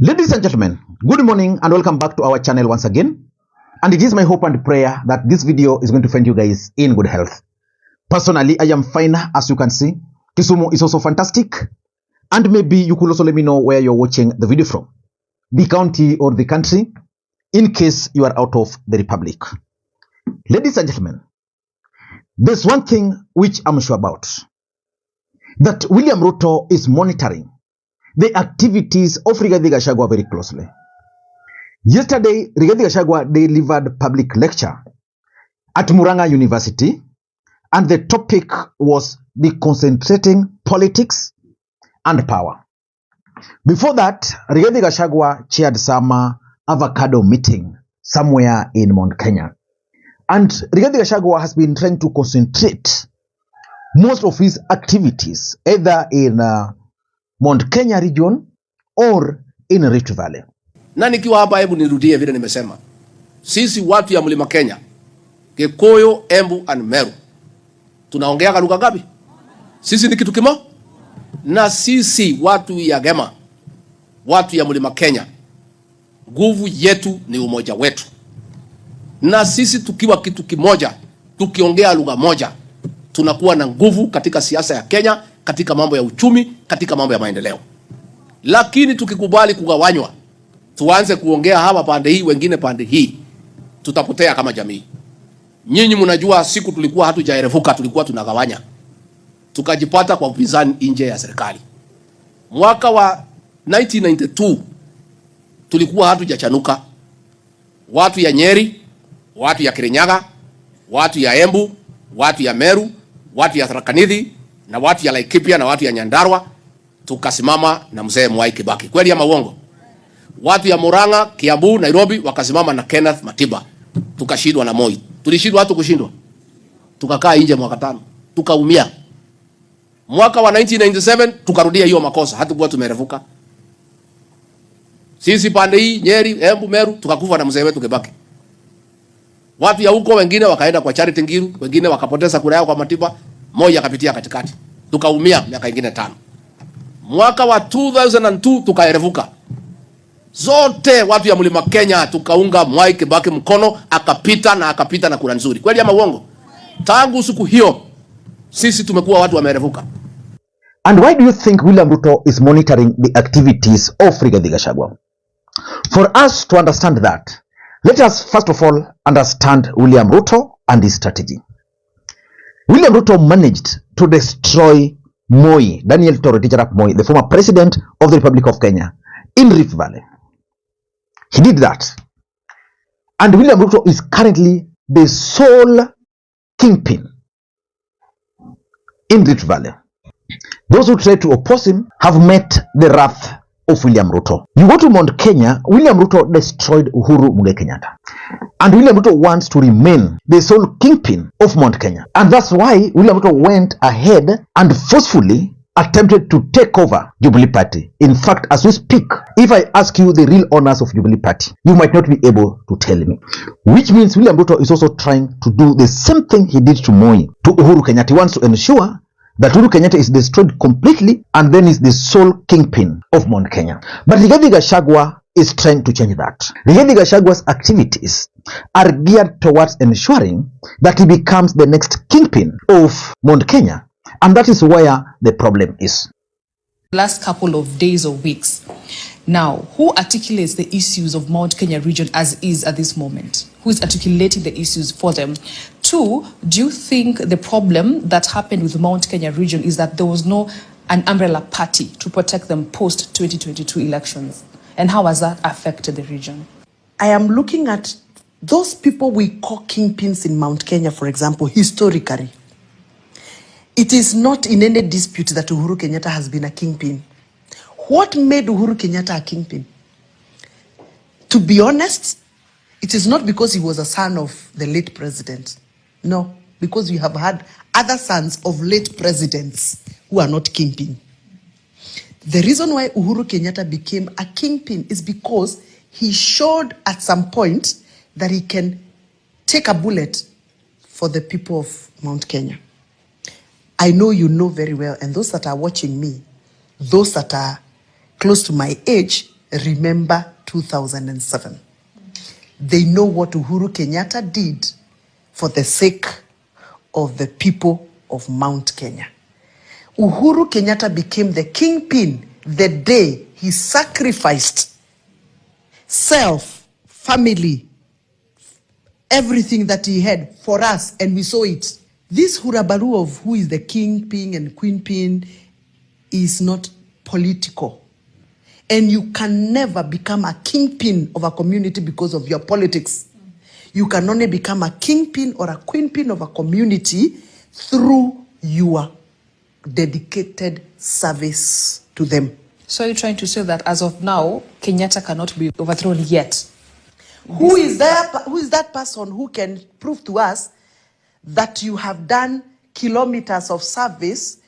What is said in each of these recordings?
Ladies and gentlemen, good morning and welcome back to our channel once again. And it is my hope and prayer that this video is going to find you guys in good health. Personally, I am fine, as you can see. Kisumu is also fantastic. And maybe you could also let me know where you're watching the video from, the county or the country, in case you are out of the republic. Ladies and gentlemen, there's one thing which I'm sure about, that William Ruto is monitoring the activities of Rigathi Gachagua very closely. Yesterday, Rigathi Gachagua delivered public lecture at Murang'a University, and the topic was deconcentrating politics and power. Before that, Rigathi Gachagua chaired some avocado meeting somewhere in Mount Kenya. And Rigathi Gachagua has been trying to concentrate most of his activities either in Mount Kenya region or in Rift Valley. Na nikiwa hapa, hebu nirudie vile nimesema. Sisi watu ya Mlima Kenya, Kikuyu, Embu and Meru, tunaongea lugha ngapi? Sisi ni kitu kimoja. Na sisi watu ya Gema, watu ya Mlima Kenya, nguvu yetu ni umoja wetu. Na sisi tukiwa kitu kimoja, tukiongea lugha moja, tunakuwa na nguvu katika siasa ya Kenya, katika mambo ya uchumi, katika mambo ya maendeleo. Lakini tukikubali kugawanywa, tuanze kuongea hapa pande hii, wengine pande hii, tutapotea kama jamii. Nyinyi mnajua siku tulikuwa hatujaerevuka, tulikuwa tunagawanya, tukajipata kwa upinzani nje ya serikali. Mwaka wa 1992 tulikuwa hatujachanuka. Watu ya Nyeri, watu ya Kirinyaga, watu ya Embu, watu ya Meru, watu ya Tharaka Nithi na watu ya Laikipia na watu ya Nyandarua, tukasimama na mzee Mwai Kibaki. Kweli ama uongo? Watu ya Murang'a, Kiambu, Nairobi wakasimama na Kenneth Matiba, tukashindwa na Moi. Tulishindwa hatu kushindwa, tukakaa nje mwaka 5, tukaumia. Mwaka wa 1997 tukarudia hiyo makosa, hatukuwa tumerevuka. Sisi pande hii Nyeri, Embu, Meru tukakufa na mzee wetu Kibaki. Watu ya huko wengine wakaenda kwa Charity Ngilu, wengine wakapoteza kura yao kwa Matiba, Moi akapitia katikati. Tukaumia miaka ingine 5. Mwaka wa 2002 tukaerevuka. Zote watu ya Mlima Kenya tukaunga Mwai Kibaki mkono, akapita na kura nzuri. Kweli ama uongo? Tangu siku hiyo sisi tumekuwa watu wamerevuka. And why do you think William Ruto is monitoring the activities of Rigathi Gachagua? For us to understand that, let us first of all understand William Ruto and his strategy. William Ruto managed to destroy Moi, Daniel Toroitich Arap Moi, the former president of the Republic of Kenya, in Rift Valley. He did that. And William Ruto is currently the sole kingpin in Rift Valley. Those who try to oppose him have met the wrath of William Ruto. You go to Mount Kenya, William Ruto destroyed Uhuru Kenyatta. And William Ruto wants to remain the sole kingpin of Mount Kenya. And that's why William Ruto went ahead and forcefully attempted to take over Jubilee Party. In fact, as we speak, if I ask you the real owners of Jubilee Party, you might not be able to tell me. Which means William Ruto is also trying to do the same thing he did to Moi, to Uhuru Kenyatta. He wants to ensure that Uhuru Kenyatta is destroyed completely and then is the sole kingpin of Mount Kenya. But Rigathi Gachagua is trying to change that. Rigathi Gachagua's activities are geared towards ensuring that he becomes the next kingpin of Mount Kenya. And that is where the problem is. Last couple of days or weeks. Now, who articulates the issues of Mount Kenya region as is at this moment? Who is articulating the issues for them? 2, do you think the problem that happened with the Mount Kenya region is that there was an umbrella party to protect them post 2022 elections? And how has that affected the region? I am looking at those people we call kingpins in Mount Kenya, for example, historically. It is not in any dispute that Uhuru Kenyatta has been a kingpin. What made Uhuru Kenyatta a kingpin? To be honest, it is not because he was a son of the late president. No, because we have had other sons of late presidents who are not kingpin. The reason why Uhuru Kenyatta became a kingpin is because he showed at some point that he can take a bullet for the people of Mount Kenya. I know you know very well, and those that are watching me, those that are close to my age, remember 2007. They know what Uhuru Kenyatta did for the sake of the people of Mount Kenya. Uhuru Kenyatta became the kingpin the day he sacrificed self, family, everything that he had for us, and we saw it. This hurabaru of who is the kingpin and queenpin is not political. And you can never become a kingpin of a community because of your politics. You can only become a kingpin or a queenpin of a community through your dedicated service to them. So you're trying to say that as of now, Kenyatta cannot be overthrown yet? Who is that person who can prove to us that you have done kilometers of service,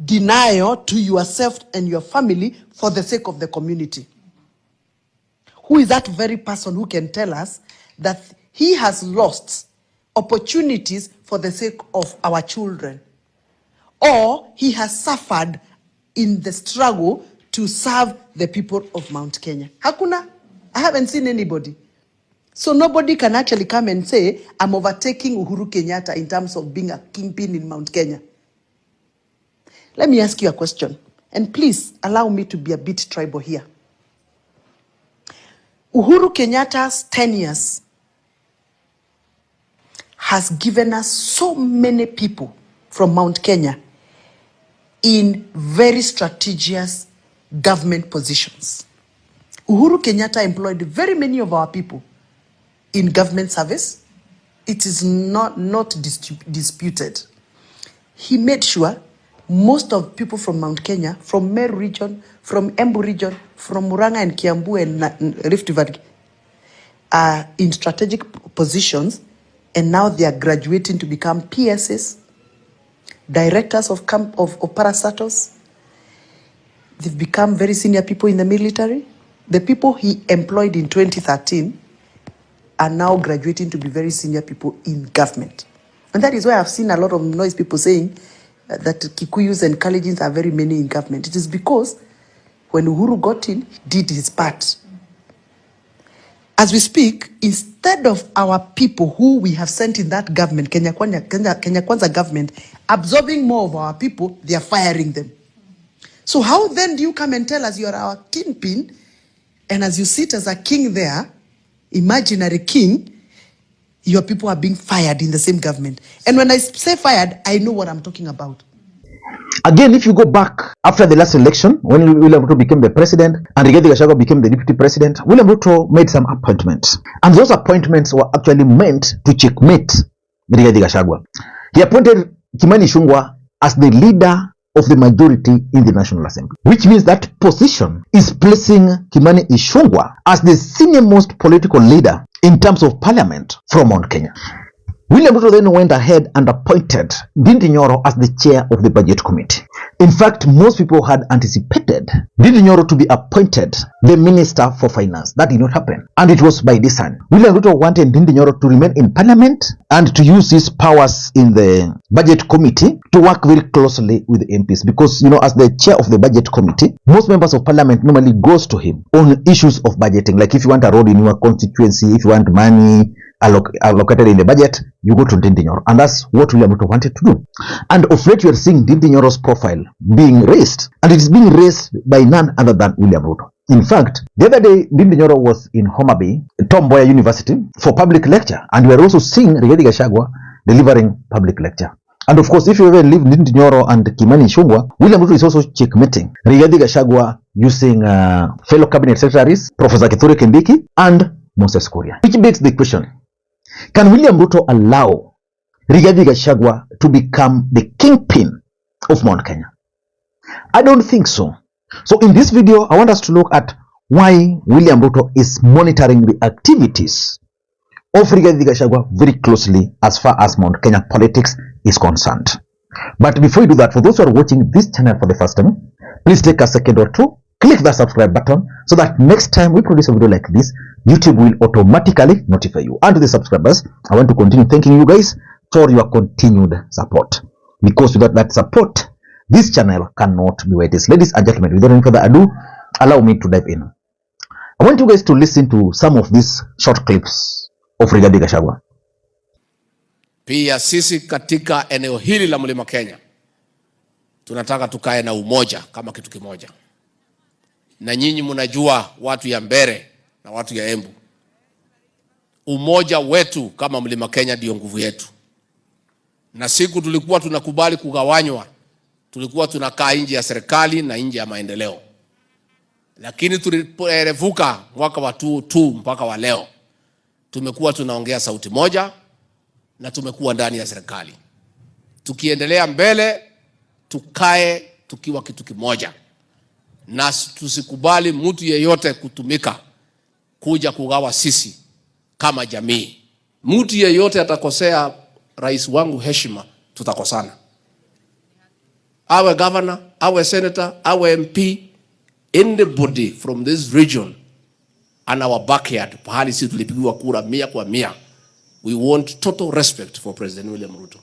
denial to yourself and your family for the sake of the community? Who is that very person who can tell us that he has lost opportunities for the sake of our children, or he has suffered in the struggle to serve the people of Mount Kenya? Hakuna. I haven't seen anybody. So nobody can actually come and say, I'm overtaking Uhuru Kenyatta in terms of being a kingpin in Mount Kenya. Let me ask you a question, and please allow me to be a bit tribal here. Uhuru Kenyatta's 10 years has given us so many people from Mount Kenya in very strategic government positions. Uhuru Kenyatta employed very many of our people in government service. It is not disputed. He made sure most of people from Mount Kenya, from Meru region, from Embu region, from Murang'a and Kiambu and Rift Valley are in strategic positions, and now they are graduating to become PSs, directors of parastatals. They've become very senior people in the military. The people he employed in 2013 are now graduating to be very senior people in government. And that is why I've seen a lot of noise people saying that Kikuyus and Kalenjins are very many in government. It is because when Uhuru got in, he did his part. As we speak, instead of our people who we have sent in that government, Kenya Kwanza government, absorbing more of our people, they are firing them. So how then do you come and tell us you are our kingpin, and as you sit as a king there, imaginary king, your people are being fired in the same government? And when I say fired, I know what I'm talking about. Again, if you go back after the last election, when William Ruto became the president and Rigathi Gachagua became the deputy president, William Ruto made some appointments. And those appointments were actually meant to checkmate Rigathi Gachagua. He appointed Kimani Ichung'wah as the leader of the majority in the National Assembly, which means that position is placing Kimani Ichung'wah as the senior-most political leader in terms of parliament from Mount Kenya. William Ruto then went ahead and appointed Ndindi Nyoro as the chair of the budget committee. In fact, most people had anticipated Ndindi Nyoro to be appointed the minister for finance. That did not happen, and it was by design. William Ruto wanted Ndindi Nyoro to remain in parliament and to use his powers in the budget committee to work very closely with the MPs, because, you know, as the chair of the budget committee, most members of parliament normally goes to him on issues of budgeting. Like if you want a road in your constituency, if you want money allocated in the budget, you go to Ndindi Nyoro, and that's what William Ruto wanted to do. And of late, you are seeing Ndindi Nyoro's profile being raised, and it is being raised by none other than William Ruto. In fact, the other day, Ndindi Nyoro was in Homa Bay, Tom Mboya University, for public lecture, and we are also seeing Rigathi Gachagua delivering public lecture. And of course, if you ever leave Ndindi Nyoro and Kimani Ichung'wah, William Ruto is also checkmating Rigathi Gachagua using fellow cabinet secretaries, Professor Kithure Kindiki and Moses Kuria. Which begs the question, can William Ruto allow Rigathi Gachagua to become the kingpin of Mount Kenya? I don't think so. So in this video, I want us to look at why William Ruto is monitoring the activities of Rigathi Gachagua very closely as far as Mount Kenya politics is concerned. But before you do that, for those who are watching this channel for the first time, please take a second or two, click that subscribe button so that next time we produce a video like this, YouTube will automatically notify you. And to the subscribers, I want to continue thanking you guys for your continued support, because without that support, this channel cannot be where it is. Ladies and gentlemen, without any further ado, allow me to dive in. I want you guys to listen to some of these short clips of Rigathi Gachagua. Pia sisi katika eneo hili la Mlima Kenya tunataka tukae na umoja kama kitu kimoja. Na nyinyi mnajua watu ya Mbere na watu ya Embu, umoja wetu kama Mlima Kenya ndio nguvu yetu. Na siku tulikuwa tunakubali kugawanywa, tulikuwa tunakaa nje ya serikali na nje ya maendeleo. Lakini tuliporevuka mwaka wa 2022 mpaka wa leo, tumekuwa tunaongea sauti moja na tumekuwa ndani ya serikali. Tukiendelea mbele, tukae tukiwa kitu kimoja. Na tusikubali mtu yeyote kutumika kuja kugawa sisi kama jamii. Mtu yeyote atakosea rais wangu heshima, tutakosana. Awe governor, awe senator, awe MP, anybody from this region and our backyard, pahali sisi tulipigiwa kura 100%. We want total respect for President William Ruto.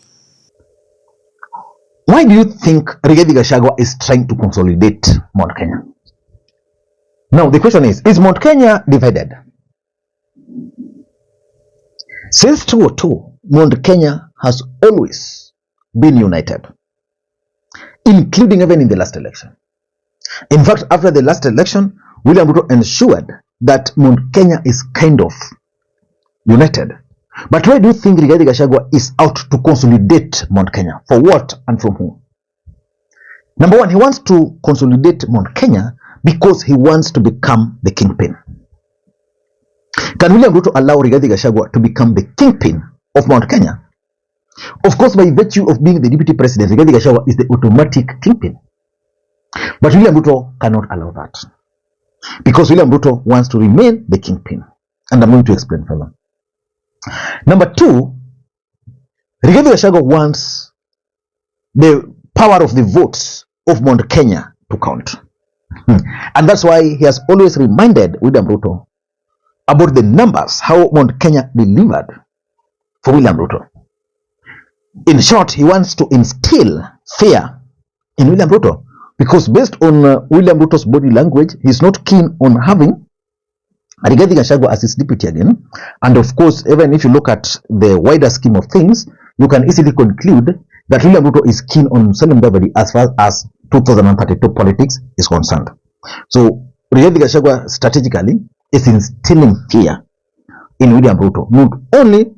Why do you think Rigathi Gachagua is trying to consolidate Mount Kenya? Now, the question is Mount Kenya divided? Since 2002, Mount Kenya has always been united, including even in the last election. In fact, after the last election, William Ruto ensured that Mount Kenya is kind of united. But why do you think Rigathi Gachagua is out to consolidate Mount Kenya? For what and from whom? Number one, he wants to consolidate Mount Kenya because he wants to become the kingpin. Can William Ruto allow Rigathi Gachagua to become the kingpin of Mount Kenya? Of course, by virtue of being the deputy president, Rigathi Gachagua is the automatic kingpin. But William Ruto cannot allow that, because William Ruto wants to remain the kingpin. And I'm going to explain further. Number two, Rigathi Gachagua wants the power of the votes of Mount Kenya to count. And that's why he has always reminded William Ruto about the numbers, how Mount Kenya delivered for William Ruto. In short, he wants to instill fear in William Ruto, because based on William Ruto's body language, he's not keen on having Rigathi Gachagua as his deputy again. And of course, even if you look at the wider scheme of things, you can easily conclude that William Ruto is keen on Musalia Mudavadi as far as 2032 politics is concerned. So Rigathi Gachagua strategically is instilling fear in William Ruto, not only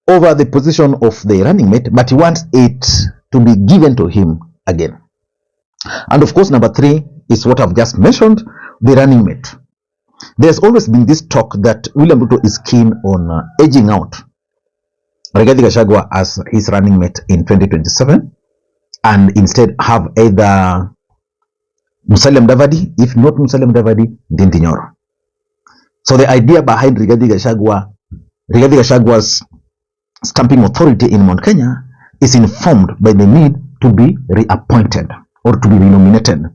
over the position of the running mate, but he wants it to be given to him again. And of course, number three is what I've just mentioned, the running mate. There's always been this talk that William Ruto is keen on edging out Rigathi Gachagua as his running mate in 2027, and instead have either Musalia Mudavadi, if not Musalia Mudavadi, Ndindi Nyoro. So the idea behind Rigathi Gachagua's stamping authority in Mount Kenya is informed by the need to be reappointed or to be renominated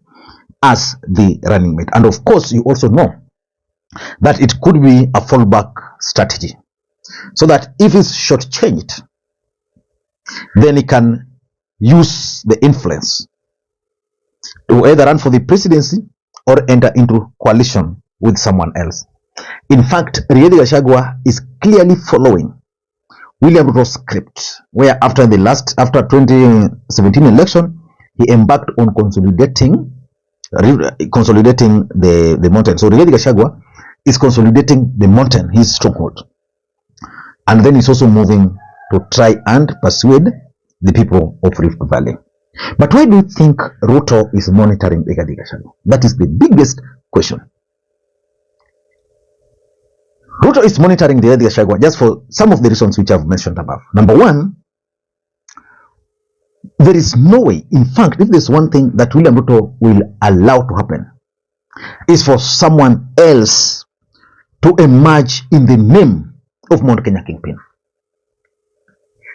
as the running mate. And of course, you also know that it could be a fallback strategy, so that if it's shortchanged, then he can use the influence to either run for the presidency or enter into coalition with someone else. In fact, Rigathi Gachagua is clearly following William Ruto's script, where after 2017 election, he embarked on consolidating the mountain. So Rigathi Gachagua is consolidating the mountain, his stronghold. And then he's also moving to try and persuade the people of Rift Valley. But why do you think Ruto is monitoring Rigathi Gachagua? That is the biggest question. Ruto is monitoring Rigathi Gachagua just for some of the reasons which I've mentioned above. Number one, there is no way, in fact, if there's one thing that William Ruto will allow to happen, is for someone else to emerge in the name of Mount Kenya Kingpin.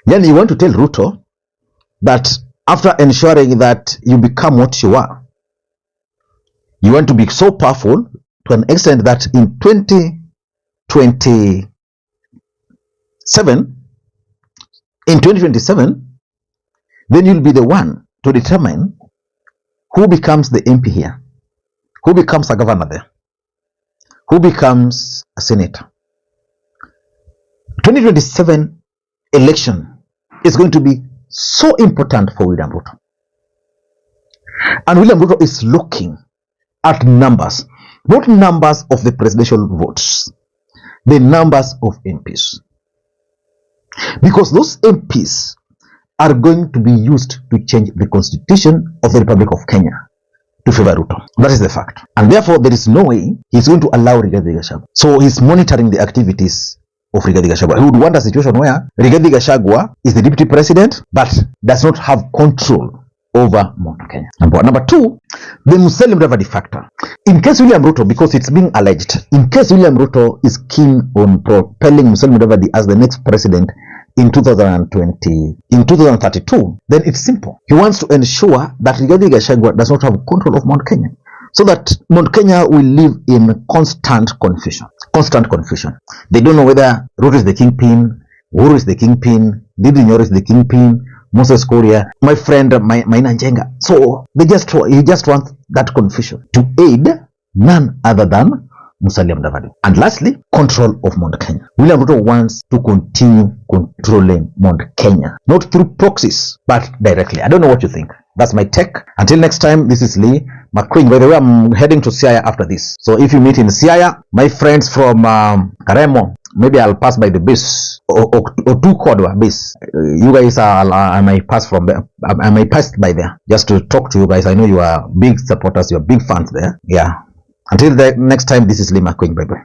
Then you want to tell Ruto that after ensuring that you become what you are, you want to be so powerful to an extent that in 2027, then you'll be the one to determine who becomes the MP here, who becomes a governor there, who becomes a senator. 2027 election is going to be so important for William Ruto. And William Ruto is looking at numbers, not numbers of the presidential votes, the numbers of MPs. Because those MPs are going to be used to change the constitution of the Republic of Kenya to favor Ruto. That is the fact. And therefore, there is no way he's going to allow Rigathi Gachagua. So he's monitoring the activities of Rigathi Gachagua. He would want a situation where Rigathi Gachagua is the deputy president, but does not have control over Mount Kenya. Number two, the Muslim Mudavadi factor. In case William Ruto, because it's being alleged, in case William Ruto is keen on propelling Muslim Mudavadi as the next president in 2032, then it's simple. He wants to ensure that Rigathi Gachagua does not have control of Mount Kenya, so that Mount Kenya will live in constant confusion. Constant confusion. They don't know whether Ruto is the kingpin, Uhuru is the kingpin, Didi Nyoro is the kingpin, Moses Korea, my friend Maina Njenga. So he just wants that confusion to aid none other than Musalia Mudavadi. And lastly, control of Mount Kenya. William Ruto wants to continue controlling Mount Kenya, not through proxies, but directly. I don't know what you think. That's my take. Until next time, this is Lee Makwiny. By the way, I'm heading to Siaya after this. So if you meet in Siaya, my friends from Karemo, maybe I'll pass by the base or two Kodwa base. You guys I might pass from there. I might pass by there just to talk to you guys. I know you are big supporters, you are big fans there. Yeah. Until the next time, this is Lee Makwiny. Bye bye.